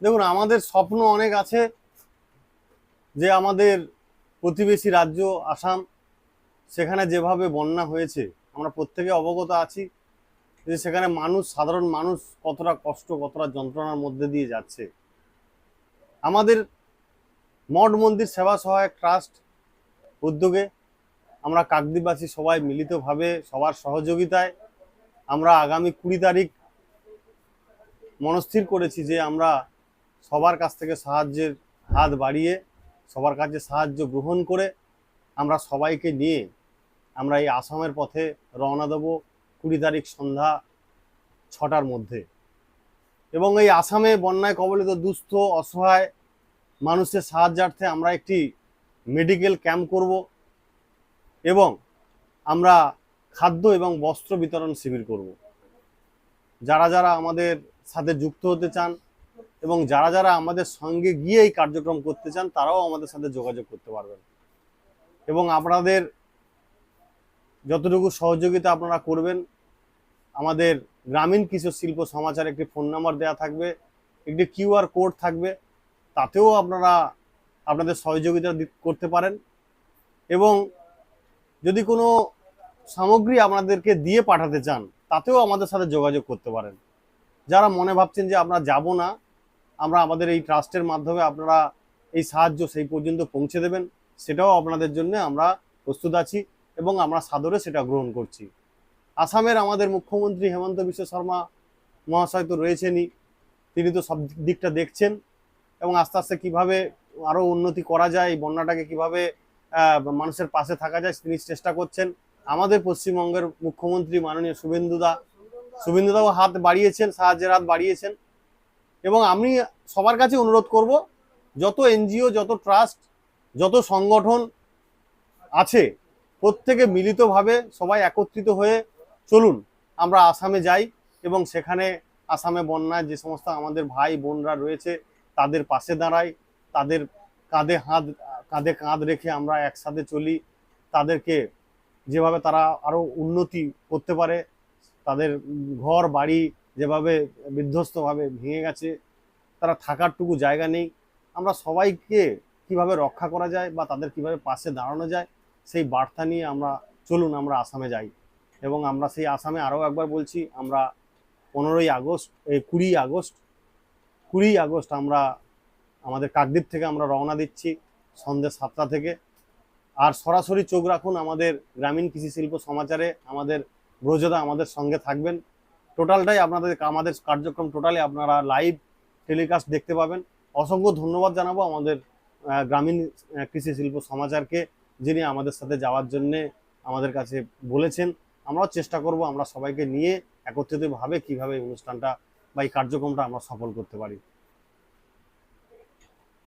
দেখুন, আমাদের স্বপ্ন অনেক আছে যে আমাদের প্রতিবেশী রাজ্য আসাম, সেখানে যেভাবে বন্যা হয়েছে আমরা প্রত্যেকে অবগত আছি যে সেখানে সাধারণ মানুষ কতটা কষ্ট, কতটা যন্ত্রণার মধ্যে দিয়ে যাচ্ছে। আমাদের মঠ মন্দির সেবা সহায়ক ট্রাস্ট উদ্যোগে আমরা কাকদ্বীপবাসী সবাই মিলিতভাবে সবার সহযোগিতায় আমরা আগামী 20 তারিখ মনস্থির করেছি যে আমরা সবার কাছ থেকে সাহায্যের হাত বাড়িয়ে, সবার কাছে সাহায্য গ্রহণ করে আমরা সবাইকে নিয়ে আমরা এই আসামের পথে রওনা দেব 20 তারিখ সন্ধ্যা 6টার মধ্যে। এবং এই আসামে বন্যায় কবলিত দুস্থ অসহায় মানুষের সাহায্যার্থে আমরা একটি মেডিকেল ক্যাম্প করব এবং আমরা খাদ্য এবং বস্ত্র বিতরণ শিবির করব। যারা যারা আমাদের সাথে যুক্ত হতে চান এবং যারা যারা আমাদের সঙ্গে গিয়ে এই কার্যক্রম করতে চান তারাও আমাদের সাথে যোগাযোগ করতে পারবেন। এবং আপনাদের যতটুকু সহযোগিতা আপনারা করবেন, আমাদের গ্রামীণ কৃষি শিল্প সমাচার একটি ফোন নাম্বার দেওয়া থাকবে, একটি QR কোড থাকবে, তাতেও আপনারা আপনাদের সহযোগিতা করতে পারেন। এবং যদি কোনো সামগ্রী আপনাদেরকে দিয়ে পাঠাতে চান তাতেও আমাদের সাথে যোগাযোগ করতে পারেন। যারা মনে ভাবছেন যে আমরা যাব না, আমরা আমাদের এই ট্রাস্টের মাধ্যমে আপনারা এই সাহায্য সেই পর্যন্ত পৌঁছে দেবেন, সেটাও আপনাদের জন্য আমরা প্রস্তুত আছি এবং আমরা সাদরে সেটা গ্রহণ করছি। আসামের আমাদের মুখ্যমন্ত্রী হেমন্ত বিশ্ব শর্মা মহাশয় তো রয়েছেনই, তিনি তো সব দিকটা দেখছেন এবং আস্তে আস্তে কীভাবে আরও উন্নতি করা যায়, এই বন্যাটাকে কীভাবে মানুষের পাশে থাকা যায় তিনি চেষ্টা করছেন। আমাদের পশ্চিমবঙ্গের মুখ্যমন্ত্রী মাননীয় শুভেন্দুদাও হাত বাড়িয়েছেন, সাহায্যের হাত বাড়িয়েছেন। এবং আমি সবার কাছে অনুরোধ করব, যত NGO, যত ট্রাস্ট, যত সংগঠন আছে প্রত্যেকে মিলিতভাবে সবাই একত্রিত হয়ে চলুন আমরা আসামে যাই এবং সেখানে আসামে বন্যায় যে সমস্ত আমাদের ভাই বোনরা রয়েছে তাদের পাশে দাঁড়াই, তাদের কাঁধে কাঁধ রেখে আমরা একসাথে চলি। তাদেরকে যেভাবে তারা আরও উন্নতি করতে পারে, তাদের ঘর বাড়ি যেভাবে বিধ্বস্তভাবে ভেঙে গেছে, তারা থাকারটুকু জায়গা নেই, আমরা সবাইকে কিভাবে রক্ষা করা যায় বা তাদের কিভাবে পাশে দাঁড়ানো যায় সেই বার্তা নিয়ে আমরা চলুন আমরা আসামে যাই। এবং আমরা সেই আসামে আরও একবার বলছি, আমরা 20 আগস্ট আমরা আমাদের কাকদ্বীপ থেকে আমরা রওনা দিচ্ছি সন্ধ্যে 7টা থেকে। আর সরাসরি চোখ রাখুন আমাদের গ্রামীণ কৃষি শিল্প সমাচারে, আমাদের ব্রজদা আমাদের সঙ্গে থাকবেন। টোটালটাই আমাদের কার্যক্রম টোটালি আপনারা লাইভ টেলিকাস্ট দেখতে পাবেন। অসংখ্য ধন্যবাদ জানাবো আমাদের গ্রামীণ কৃষি শিল্প সমাচারকে, যিনি আমাদের সাথে যাওয়ার জন্যে আমাদের কাছে বলেছেন। আমরাও চেষ্টা করব আমরা সবাইকে নিয়ে একত্রিতভাবে কীভাবে এই অনুষ্ঠানটা বা এই কার্যক্রমটা আমরা সফল করতে পারি।